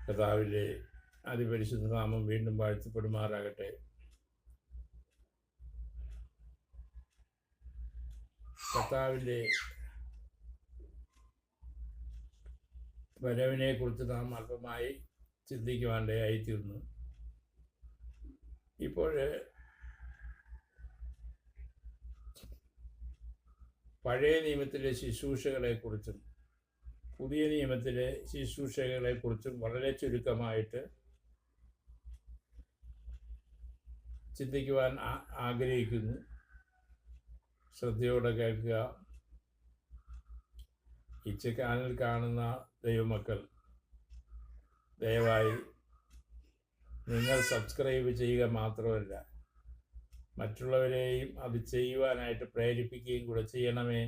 കർത്താവിൻ്റെ അതിപരിശുദ്ധ നാമം വീണ്ടും വാഴ്ത്തപ്പെടുമാറാകട്ടെ. കർത്താവിൻ്റെ വരവിനെക്കുറിച്ച് നാം അല്പമായി ചിന്തിക്കുവാനിടയായിത്തീർന്നു. ഇപ്പോൾ പഴയ നിയമത്തിലെ ശുശ്രൂഷകളെക്കുറിച്ചും പുതിയ നിയമത്തിലെ ശുശ്രൂഷകളെക്കുറിച്ചും വളരെ ചുരുക്കമായിട്ട് ചിന്തിക്കുവാൻ ആഗ്രഹിക്കുന്നു. ശ്രദ്ധയോടെ കേൾക്കുക. ഈ ചാനൽ കാണുന്ന ദൈവമക്കൾ ദയവായി നിങ്ങൾ സബ്സ്ക്രൈബ് ചെയ്യുക മാത്രമല്ല, മറ്റുള്ളവരെയും അത് ചെയ്യുവാനായിട്ട് പ്രേരിപ്പിക്കുകയും കൂടെ ചെയ്യണമേ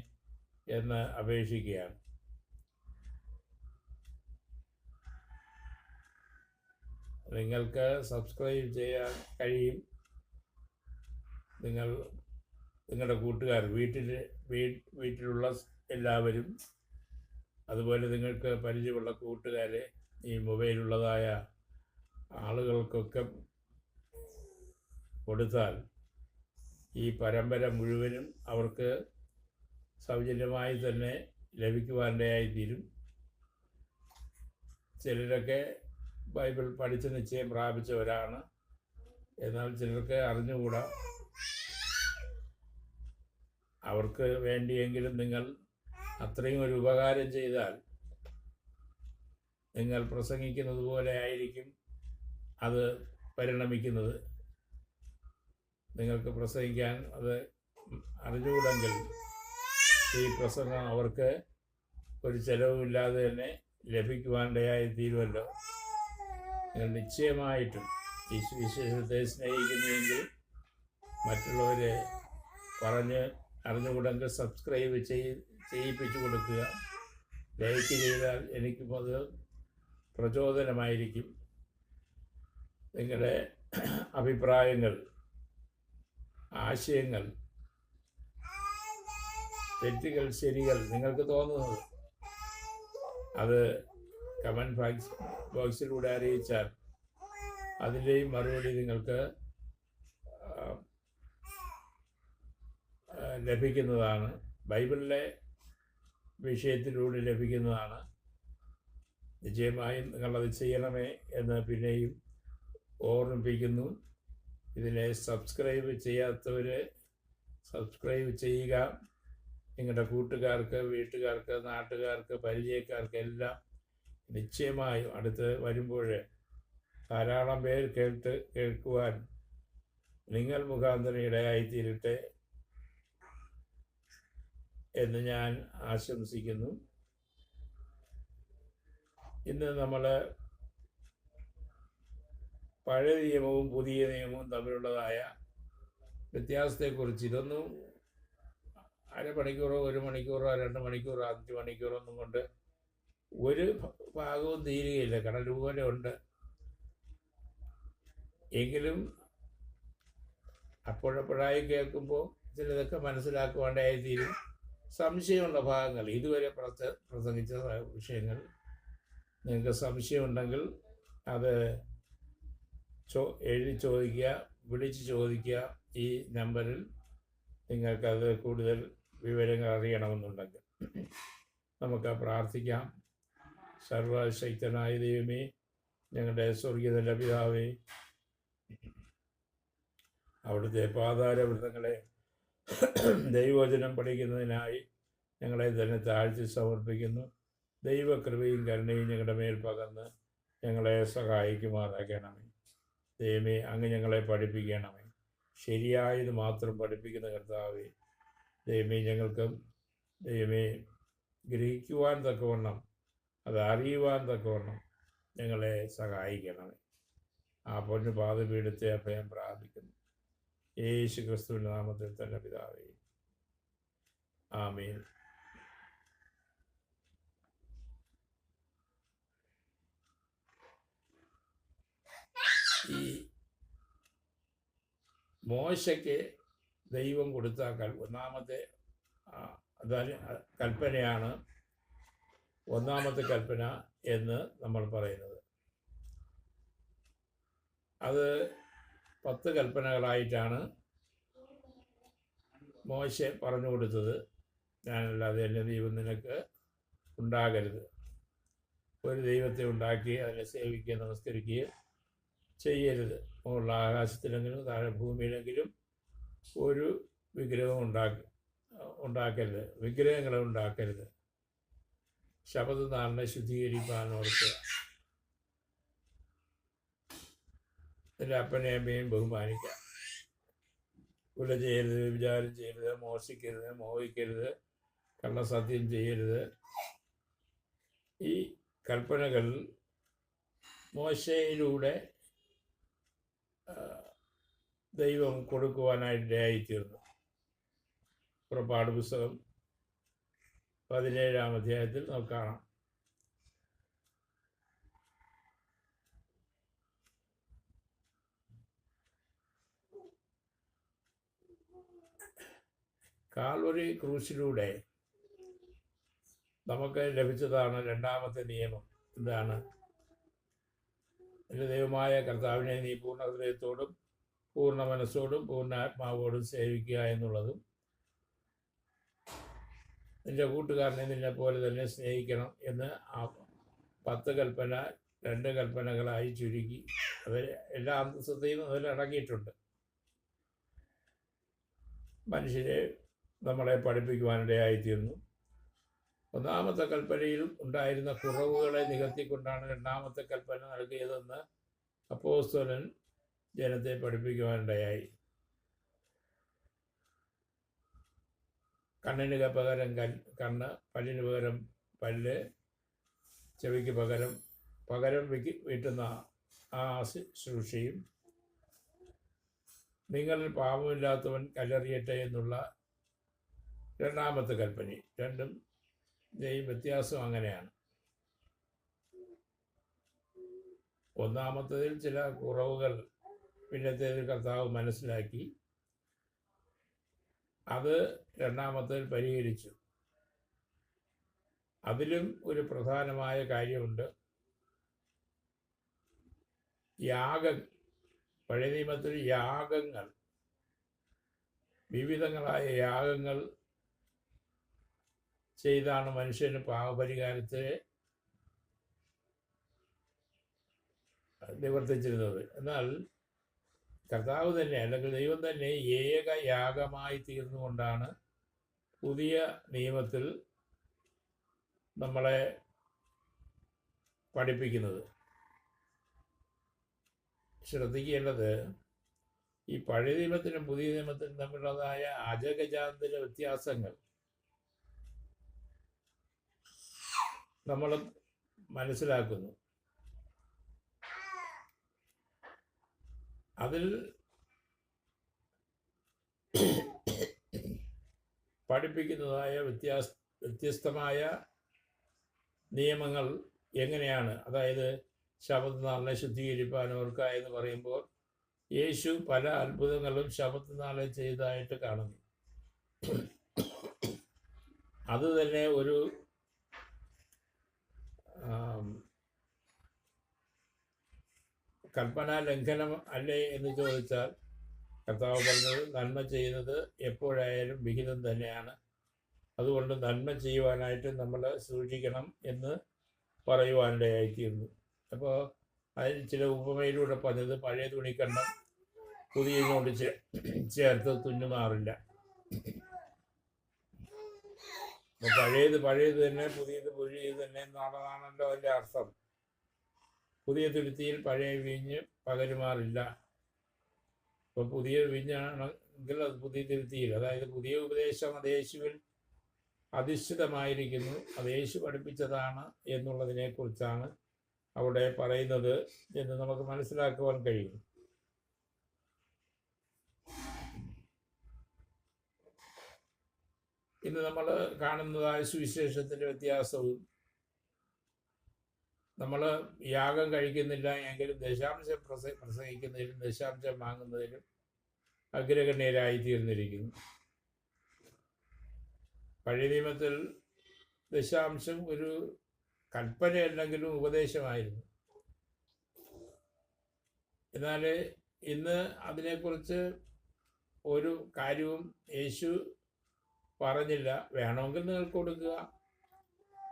എന്ന് അപേക്ഷിക്കുകയാണ്. നിങ്ങൾക്ക് സബ്സ്ക്രൈബ് ചെയ്യാൻ കഴിയും. നിങ്ങളുടെ കൂട്ടുകാർ, വീട്ടിലുള്ള എല്ലാവരും, അതുപോലെ നിങ്ങൾക്ക് പരിചയമുള്ള കൂട്ടുകാരെ, ഈ മൊബൈലുള്ളതായ ആളുകൾക്കൊക്കെ കൊടുത്താൽ ഈ പരമ്പര മുഴുവനും അവർക്ക് സൗജന്യമായി തന്നെ ലഭിക്കുവാനിടയായിത്തീരും. ചിലരൊക്കെ ബൈബിൾ പഠിച്ച് നിശ്ചയം പ്രാപിച്ചവരാണ്, എന്നാൽ ചിലർക്ക് അറിഞ്ഞുകൂടാ. അവർക്ക് വേണ്ടിയെങ്കിലും നിങ്ങൾ അത്രയും ഒരു ഉപകാരം ചെയ്താൽ നിങ്ങൾ പ്രസംഗിക്കുന്നത് പോലെ ആയിരിക്കും അത് പരിണമിക്കുന്നത്. നിങ്ങൾക്ക് പ്രസംഗിക്കാൻ അത് അറിഞ്ഞുകൂടെങ്കിൽ ഈ പ്രസംഗം അവർക്ക് ഒരു ചെലവുമില്ലാതെ തന്നെ ലഭിക്കുവാനിടയായി തീരുമല്ലോ. നിങ്ങൾ നിശ്ചയമായിട്ടും ഈ സുവിശേഷത്തെ സ്നേഹിക്കുന്നുവെങ്കിൽ മറ്റുള്ളവരെ പറഞ്ഞ് അറിഞ്ഞുകൂടെങ്കിൽ സബ്സ്ക്രൈബ് ചെയ്യിപ്പിച്ചു കൊടുക്കുക. ലൈക്ക് ചെയ്താൽ എനിക്കും അത് പ്രചോദനമായിരിക്കും. നിങ്ങളുടെ അഭിപ്രായങ്ങൾ, ആശയങ്ങൾ, തെറ്റുകൾ, ശരികൾ നിങ്ങൾക്ക് തോന്നുന്നത് അത് കമൻറ്റ് ബോക്സിലൂടെ അറിയിച്ചാൽ അതിൻ്റെയും മറുപടി നിങ്ങൾക്ക് ലഭിക്കുന്നതാണ്. ബൈബിളിലെ വിഷയത്തിലൂടെ ലഭിക്കുന്നതാണ്. നിശ്ചയമായും നിങ്ങളത് ചെയ്യണമേ എന്ന് പിന്നെയും ഓർമ്മിപ്പിക്കുന്നു. ഇതിനെ സബ്സ്ക്രൈബ് ചെയ്യാത്തവർ സബ്സ്ക്രൈബ് ചെയ്യുക. നിങ്ങളുടെ കൂട്ടുകാർക്ക്, വീട്ടുകാർക്ക്, നാട്ടുകാർക്ക്, പരിചയക്കാർക്ക് എല്ലാം നിശ്ചയമായും അടുത്ത് വരുമ്പോൾ ധാരാളം പേർ കേൾക്കുവാൻ നിങ്ങൾ മുഖാന്തരം ഇടയായിത്തീരട്ടെ എന്ന് ഞാൻ ആശംസിക്കുന്നു. ഇന്ന് നമ്മൾ പഴയ നിയമവും പുതിയ നിയമവും തമ്മിലുള്ളതായ വ്യത്യാസത്തെക്കുറിച്ച്, ഇതൊന്നും അരമണിക്കൂറോ 1 മണിക്കൂറോ 2 മണിക്കൂറോ 5 മണിക്കൂറോ ഒന്നും കൊണ്ട് ഒരു ഭാഗവും തീരുകയില്ല. കടൽ പോലെ ഉണ്ട്. എങ്കിലും അപ്പോഴപ്പോഴായി കേൾക്കുമ്പോൾ ചിലതൊക്കെ മനസ്സിലാക്കുവാണ്ടായി തീരും. സംശയമുള്ള ഭാഗങ്ങൾ, ഇതുവരെ പ്രസംഗിച്ച വിഷയങ്ങൾ നിങ്ങൾക്ക് സംശയമുണ്ടെങ്കിൽ അത് എഴുതി ചോദിക്കുക, വിളിച്ച് ചോദിക്കുക. ഈ നമ്പറിൽ നിങ്ങൾക്കത് കൂടുതൽ വിവരങ്ങൾ അറിയണമെന്നുണ്ടെങ്കിൽ നമുക്ക് പ്രാർത്ഥിക്കാം. സർവശക്തനായ ദൈവമേ, ഞങ്ങളുടെ സ്വർഗീയ പിതാവേ, അവിടുത്തെ പാതാരവൃത്തങ്ങളെ ദൈവവചനം പഠിക്കുന്നതിനായി ഞങ്ങളെ തന്നെ താഴ്ത്തി സമർപ്പിക്കുന്നു. ദൈവകൃപയും കരുണയും ഞങ്ങളുടെ മേൽ പകർന്ന് ഞങ്ങളെ സഹായിക്കുമാറാക്കണമേ. ദൈവമേ, അങ്ങ് ഞങ്ങളെ പഠിപ്പിക്കണമേ. ശരിയായത് മാത്രം പഠിപ്പിക്കുന്ന കർത്താവേ, ദൈവമേ, ഞങ്ങൾക്കും ദൈവമേ ഗ്രഹിക്കുവാൻ തക്കവണ്ണം, അത് അറിയുവാൻ തക്കവണ്ണം ഞങ്ങളെ സഹായിക്കണമേ. ആ പൊന്നു പാദപീഠത്തെ അഭയം പ്രാപിക്കുന്നു. യേശു ക്രിസ്തുവിൻ്റെ നാമത്തിൽ തന്നെ പിതാവേ, ആമേൻ. ഈ മോശയ്ക്ക് ദൈവം കൊടുത്ത ഒന്നാമത്തെ കൽപ്പനയാണ് ഒന്നാമത്തെ കൽപ്പന എന്ന് നമ്മൾ പറയുന്നത്. അത് 10 കൽപ്പനകളായിട്ടാണ് മോശെ പറഞ്ഞു കൊടുത്തത്. ഞാനല്ലാതെ എൻ്റെ ദൈവം നിനക്ക് ഉണ്ടാകരുത്. ഒരു ദൈവത്തെ ഉണ്ടാക്കി അതിനെ സേവിക്കുകയും നമസ്കരിക്കുകയും ചെയ്യരുത്. മുകളിൽ ആകാശത്തിലെങ്കിലും താഴെ ഭൂമിയിലെങ്കിലും ഒരു വിഗ്രഹം ഉണ്ടാക്കരുത്. വിഗ്രഹങ്ങളെ ഉണ്ടാക്കരുത്. ശബത്ത് നാളിനെ ശുദ്ധീകരിക്കാൻ ഓർക്കുക. എൻ്റെ അപ്പനെയും അമ്മയും ബഹുമാനിക്കുക. കൊല ചെയ്യരുത്, വിചാരം ചെയ്യരുത്, മോഷിക്കരുത്, മോഹിക്കരുത്, കള്ളസത്യം ചെയ്യരുത്. ഈ കൽപ്പനകൾ മോശയിലൂടെ ദൈവം കൊടുക്കുവാനായിട്ടായിത്തീർന്നു. പുറപ്പാട് പുസ്തകം 17-ാം അധ്യായത്തിൽ നമുക്ക് കാണാം. കാൽവരി ക്രൂശിലൂടെ നമുക്ക് ലഭിച്ചതാണ് രണ്ടാമത്തെ നിയമം. എന്താണ്? എൻ്റെ ദൈവമായ കർത്താവിനെ നീ പൂർണ്ണ ഹൃദയത്തോടും പൂർണ്ണ മനസ്സോടും പൂർണ്ണ ആത്മാവോടും സേവിക്കുക എന്നുള്ളതും നിൻ്റെ കൂട്ടുകാരനെ നിന്നെ പോലെ തന്നെ സ്നേഹിക്കണം എന്ന് ആ 10 കൽപ്പന 2 കൽപ്പനകളായി ചുരുക്കി അത് എല്ലാ അന്തസ്സത്തെയും അതിൽ അടങ്ങിയിട്ടുണ്ട്. മനുഷ്യരെ നമ്മളെ പഠിപ്പിക്കുവാനിടയായിത്തീർന്നു. ഒന്നാമത്തെ കൽപ്പനയിൽ ഉണ്ടായിരുന്ന കുറവുകളെ നികത്തിക്കൊണ്ടാണ് രണ്ടാമത്തെ കൽപ്പന നൽകിയതെന്ന് അപ്പോസ്തലൻ ജനത്തെ പഠിപ്പിക്കുവാനിടയായി. കണ്ണിന് പകരം കണ്ണ്, പല്ലിന് പകരം പല്ല്, ചെവിക്ക് പകരം വീട്ടുന്ന ആ ശുശ്രൂഷയും, നിങ്ങളിൽ പാപമില്ലാത്തവൻ കല്ലെറിയട്ടെ എന്നുള്ള രണ്ടാമത്തെ കൽപ്പനയും രണ്ടും വ്യത്യാസം അങ്ങനെയാണ്. ഒന്നാമത്തേതിൽ ചില കുറവുകൾ പിന്നത്തേതിൽ കർത്താവ് മനസ്സിലാക്കി അത് രണ്ടാമത്തേതിൽ പരിഹരിച്ചു. അതിലും ഒരു പ്രധാനമായ കാര്യമുണ്ട്. പഴയ നിയമത്തിൽ യാഗങ്ങൾ, വിവിധങ്ങളായ യാഗങ്ങൾ ചെയ്താണ് മനുഷ്യന് പാപപരിഹാരത്തെ നിവർത്തിച്ചിരുന്നത്. എന്നാൽ കർത്താവ് തന്നെ അല്ലെങ്കിൽ ദൈവം തന്നെ ഏക യാഗമായി തീർന്നുകൊണ്ടാണ് പുതിയ നിയമത്തിൽ നമ്മളെ പഠിപ്പിക്കുന്നത്. ശ്രദ്ധിക്കേണ്ടത്, ഈ പഴയ നിയമത്തിനും പുതിയ നിയമത്തിനും തമ്മിലുള്ളതായ അജഗജാന്തര വ്യത്യാസങ്ങൾ നമ്മൾ മനസ്സിലാക്കുന്നു. അതിൽ പഠിപ്പിക്കുന്നതായ വ്യത്യസ്തമായ നിയമങ്ങൾ എങ്ങനെയാണ്? അതായത് ശബത്ത് നാളിനെ ശുദ്ധീകരിപ്പാൻ ഓർക്കുക എന്ന് പറയുമ്പോൾ യേശു പല അത്ഭുതങ്ങളും ശബത്ത് നാളിൽ ചെയ്തതായിട്ട് കാണുന്നു. അത് തന്നെ ഒരു കൽപ്പനാ ലംഘനം അല്ലേ എന്ന് ചോദിച്ചാൽ കർത്താവ് പറഞ്ഞത് നന്മ ചെയ്യുന്നത് എപ്പോഴായാലും വിഹിതം തന്നെയാണ്. അതുകൊണ്ട് നന്മ ചെയ്യുവാനായിട്ട് നമ്മൾ സൂക്ഷിക്കണം എന്ന് പറയുവാനിടയായിത്തീർന്നു. അപ്പോൾ അതിന് ചില ഉപമയിലൂടെ പറഞ്ഞത് പഴയ തുണിക്കണ്ണം പുതിയതിനോട് ചേർത്ത് തുന്നുമാറില്ല. അപ്പോൾ പഴയത് തന്നെ, പുതിയത് തന്നെ എന്നുള്ളതാണല്ലോ അതിൻ്റെ അർത്ഥം. പുതിയ തുരുത്തിയിൽ പഴയ വീഞ്ഞ് പകരുമാറില്ല. അപ്പോൾ പുതിയ വീഞ്ഞാണെങ്കിൽ അത് പുതിയ തുരുത്തിയിൽ, അതായത് പുതിയ ഉപദേശം അത് യേശുവിൽ അധിഷ്ഠിതമായിരിക്കുന്നു, അത് യേശു പഠിപ്പിച്ചതാണ് എന്നുള്ളതിനെക്കുറിച്ചാണ് അവിടെ പറയുന്നത് എന്ന് നമുക്ക് മനസ്സിലാക്കുവാൻ കഴിയും. ഇന്ന് നമ്മൾ കാണുന്നതായ സുവിശേഷത്തിൻ്റെ വ്യത്യാസവും, നമ്മൾ യാഗം കഴിക്കുന്നില്ല എങ്കിലും ദശാംശം പ്രസംഗിക്കുന്നതിലും ദശാംശം വാങ്ങുന്നതിലും അഗ്രഗണ്യരായി തീർന്നിരിക്കുന്നു. പഴയ നിയമത്തിൽ ദശാംശം ഒരു കൽപ്പനയല്ലെങ്കിലും ഉപദേശമായിരുന്നു. എന്നാൽ ഇന്ന് അതിനെക്കുറിച്ച് ഒരു കാര്യവും യേശു പറഞ്ഞില്ല. വേണമെങ്കിൽ നിങ്ങൾക്ക് കൊടുക്കുക,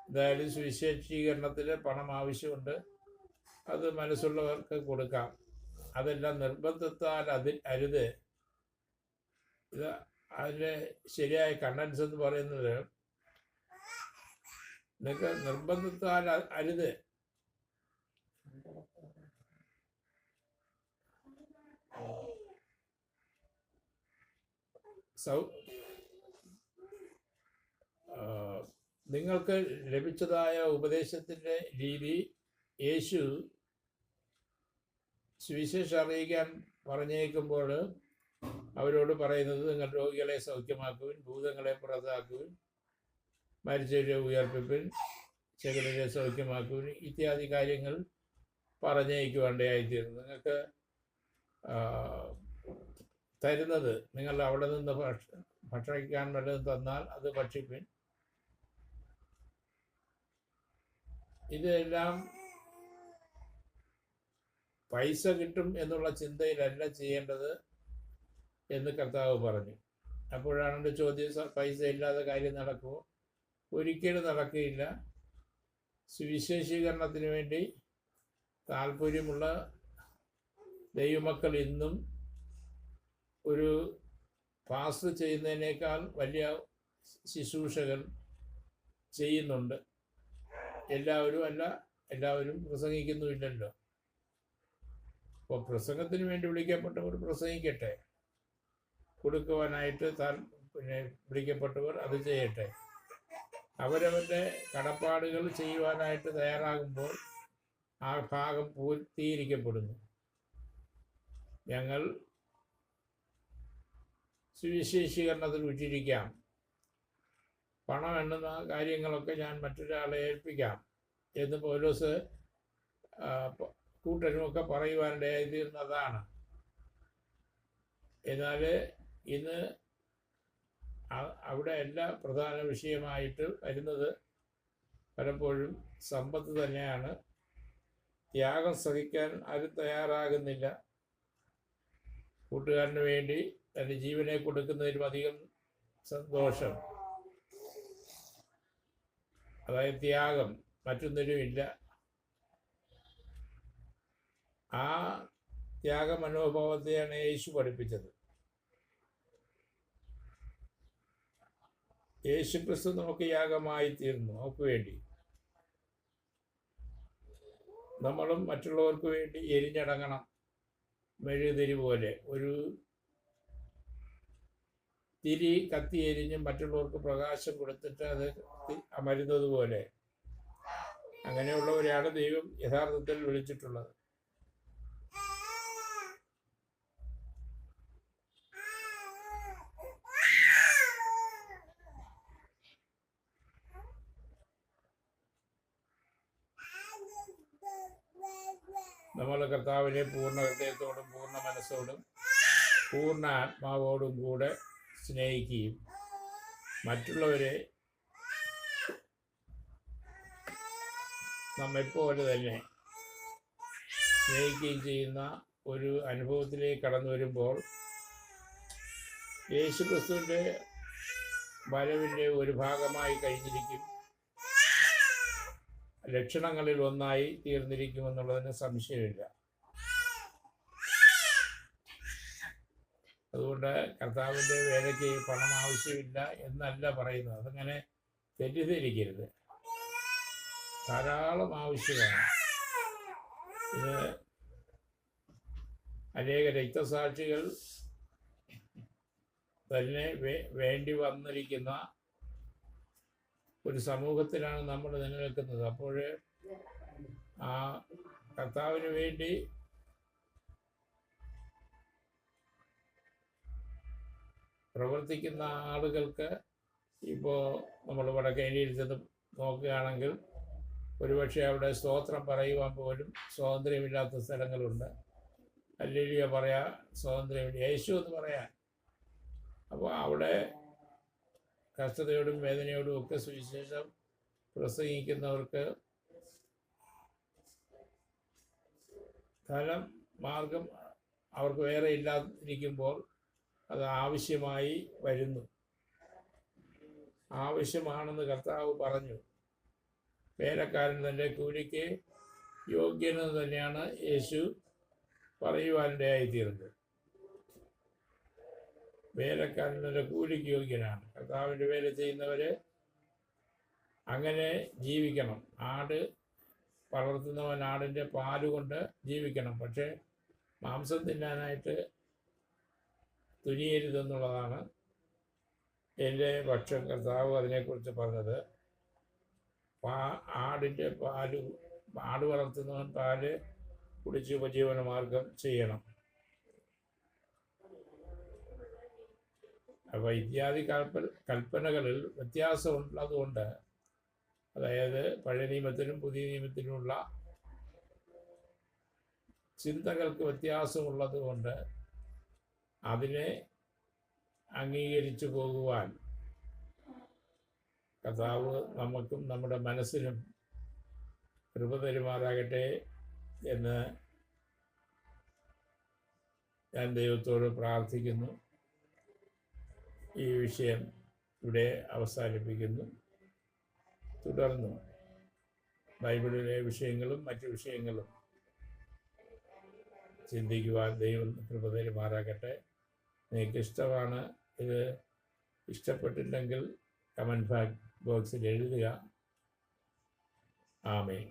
എന്തായാലും സുവിശേഷീകരണത്തിന് പണം ആവശ്യമുണ്ട്, അത് മനസ്സുള്ളവർക്ക് കൊടുക്കാം. അതെല്ലാം നിർബന്ധത്താൽ അരുത്. ഇത് അതിൻ്റെ ശരിയായ കണ്ടൻസ് എന്ന് പറയുന്നത് നിങ്ങൾക്ക് നിർബന്ധത്താൽ അരുത്. നിങ്ങൾക്ക് ലഭിച്ചതായ ഉപദേശത്തിൻ്റെ രീതി യേശു സുവിശേഷം അറിയിക്കാൻ പറഞ്ഞേക്കുമ്പോൾ അവരോട് പറയുന്നത്, നിങ്ങൾ രോഗികളെ സൗഖ്യമാക്കുവിൻ, ഭൂതങ്ങളെ പുറത്താക്കുവിൻ, മരിച്ചവരെ ഉയർപ്പിപ്പിൻ, ചെകിടരെ സൗഖ്യമാക്കുവിൻ ഇത്യാദി കാര്യങ്ങൾ പറഞ്ഞേക്കുവാണ്ടായിത്തീരുന്നു. നിങ്ങൾക്ക് തരുന്നത് നിങ്ങൾ അവിടെ നിന്ന് ഭക്ഷിക്കാൻ വല്ലതും തന്നാൽ അത് ഭക്ഷിപ്പിൻ. ഇതെല്ലാം പൈസ കിട്ടും എന്നുള്ള ചിന്തയിലല്ല ചെയ്യേണ്ടത് എന്ന് കർത്താവ് പറഞ്ഞു. അപ്പോഴാണ് എൻ്റെ ചോദ്യം, പൈസ ഇല്ലാതെ കാര്യം നടക്കുമോ? ഒരിക്കലും നടക്കുകയില്ല. സുവിശേഷീകരണത്തിന് വേണ്ടി താല്പര്യമുള്ള ദൈവമക്കൾ ഇന്നും ഒരു പാസ് ചെയ്യുന്നതിനേക്കാൾ വലിയ ശുശ്രൂഷകൾ ചെയ്യുന്നുണ്ട്. എല്ലാവരും പ്രസംഗിക്കുന്നുമില്ലല്ലോ. അപ്പോൾ പ്രസംഗത്തിന് വേണ്ടി വിളിക്കപ്പെട്ടവർ പ്രസംഗിക്കട്ടെ, കൊടുക്കുവാനായിട്ട് വിളിക്കപ്പെട്ടവർ അത് ചെയ്യട്ടെ. അവരവരുടെ കടപ്പാടുകൾ ചെയ്യുവാനായിട്ട് തയ്യാറാകുമ്പോൾ ആ ഭാഗം പൂർത്തീകരിക്കപ്പെടുന്നു. ഞങ്ങൾ സുവിശേഷീകരണത്തിൽ വിട്ടിരിക്കാം, പണം എണ്ണുന്ന കാര്യങ്ങളൊക്കെ ഞാൻ മറ്റൊരാളെ ഏൽപ്പിക്കാം എന്ന് പൗലോസ് കൂട്ടനുമൊക്കെ പറയുവാനിടയായിരുന്നതാണ്. എന്നാൽ ഇന്ന് അവിടെ എല്ലാ പ്രധാന വിഷയമായിട്ട് വരുന്നത് പലപ്പോഴും സമ്പത്ത് തന്നെയാണ്. ത്യാഗം സഹിക്കാൻ ആരും തയ്യാറാകുന്നില്ല. കൂട്ടുകാരന് വേണ്ടി തൻ്റെ ജീവനെ കൊടുക്കുന്നതിലും അധികം സന്തോഷം, അതായത് ത്യാഗം, മറ്റൊന്നിനും ഇല്ല. ആ ത്യാഗ മനോഭാവത്തെയാണ് യേശു പഠിപ്പിച്ചത്. യേശു ക്രിസ്തു നമുക്ക് യാഗമായി തീർന്നു. നമുക്ക് വേണ്ടി നമ്മളും മറ്റുള്ളവർക്ക് വേണ്ടി എരിഞ്ഞടങ്ങണം. മെഴുകുതിരി പോലെ ഒരു തിരി കത്തി എരിഞ്ഞ് മറ്റുള്ളവർക്ക് പ്രകാശം കൊടുത്തിട്ട് അത് അമരുന്നത് പോലെ, അങ്ങനെയുള്ളവരെയാണ് ദൈവം യഥാർത്ഥത്തിൽ വിളിച്ചിട്ടുള്ളത്. നമ്മൾ കർത്താവിനെ പൂർണ്ണ ഹൃദയത്തോടും പൂർണ്ണ മനസ്സോടും പൂർണ്ണ ആത്മാവോടും കൂടെ സ്നേഹിക്കുകയും മറ്റുള്ളവരെ നമ്മെപ്പോലെ തന്നെ സ്നേഹിക്കുകയും ചെയ്യുന്ന ഒരു അനുഭവത്തിലേക്ക് കടന്നു വരുമ്പോൾ യേശുക്രിസ്തുവിൻ്റെ വരവിൻ്റെ ഒരു ഭാഗമായി കഴിഞ്ഞിരിക്കും, ലക്ഷണങ്ങളിൽ ഒന്നായി തീർന്നിരിക്കുമെന്നുള്ളതിന് സംശയമില്ല. അതുകൊണ്ട് കർത്താവിൻ്റെ വേലയ്ക്ക് പണം ആവശ്യമില്ല എന്നല്ല പറയുന്നത്. അതങ്ങനെ തെറ്റിദ്ധരിക്കരുത്. ധാരാളം ആവശ്യമാണ്. ഇത് അനേക രക്തസാക്ഷികൾ തന്നെ വേണ്ടി വന്നിരിക്കുന്ന ഒരു സമൂഹത്തിലാണ് നമ്മൾ നിലനിൽക്കുന്നത്. അപ്പോൾ ആ കർത്താവിന് വേണ്ടി പ്രവർത്തിക്കുന്ന ആളുകൾക്ക് ഇപ്പോൾ നമ്മൾ വടക്കേനിയിൽ ചെന്ന് നോക്കുകയാണെങ്കിൽ ഒരുപക്ഷെ അവിടെ സ്തോത്രം പറയുവാൻ പോലും സ്വാതന്ത്ര്യമില്ലാത്ത സ്ഥലങ്ങളുണ്ട്. ഹല്ലേലൂയ പറയാൻ സ്വാതന്ത്ര്യമില്ല, യേശു എന്ന് പറയാൻ. അപ്പോൾ അവിടെ കഷ്ടതയോടും വേദനയോടും ഒക്കെ സുവിശേഷം പ്രസംഗിക്കുന്നവർക്ക് ധനം മാർഗം അവർക്ക് വേറെ ഇല്ലാതിരിക്കുമ്പോൾ അത് ആവശ്യമായി വരുന്നു. ആവശ്യമാണെന്ന് കർത്താവ് പറഞ്ഞു. വേലക്കാരൻ തൻ്റെ കൂലിക്ക് യോഗ്യനെന്ന് തന്നെയാണ് യേശു പറയുവാനിടയായിത്തീർന്നത്. വേലക്കാരൻ തൻ്റെ കൂലിക്ക് യോഗ്യനാണ്. കർത്താവിൻ്റെ വേല ചെയ്യുന്നവര് അങ്ങനെ ജീവിക്കണം. ആട് വളർത്തുന്നവൻ ആടിൻ്റെ പാലുകൊണ്ട് ജീവിക്കണം. പക്ഷേ മാംസം തിന്നാനായിട്ട് തുനിയരുതെന്നുള്ളതാണ് എൻ്റെ പക്ഷം. കർത്താവ് അതിനെക്കുറിച്ച് പറഞ്ഞത് ആടിൻ്റെ പാല്, ആട് വളർത്തുന്നവൻ പാല് കുടിച്ച് ഉപജീവന മാർഗം ചെയ്യണം. അപ്പോൾ ഇത്യാദി കൽപ്പനകളിൽ വ്യത്യാസമുള്ളതുകൊണ്ട്, അതായത് പഴയ നിയമത്തിലും പുതിയ നിയമത്തിലുമുള്ള ചിന്തകൾക്ക് വ്യത്യാസമുള്ളത് കൊണ്ട് അതിനെ അംഗീകരിച്ചു പോകുവാൻ കർത്താവ് നമുക്കും നമ്മുടെ മനസ്സിനും കൃപ തരുമാറാകട്ടെ എന്ന് ഞാൻ ദൈവത്തോട് പ്രാർത്ഥിക്കുന്നു. ഈ വിഷയം ഇവിടെ അവസാനിപ്പിക്കുന്നു. തുടർന്നും ബൈബിളിലെ വിഷയങ്ങളും മറ്റു വിഷയങ്ങളും ചിന്തിക്കുവാൻ ദൈവം കൃപ തരുമാറാകട്ടെ. നിങ്ങൾക്ക് ഇഷ്ടമാണ്, ഇത് ഇഷ്ടപ്പെട്ടില്ലെങ്കിൽ കമൻറ്റ് ബോക്സിൽ എഴുതുക. ആമേൻ.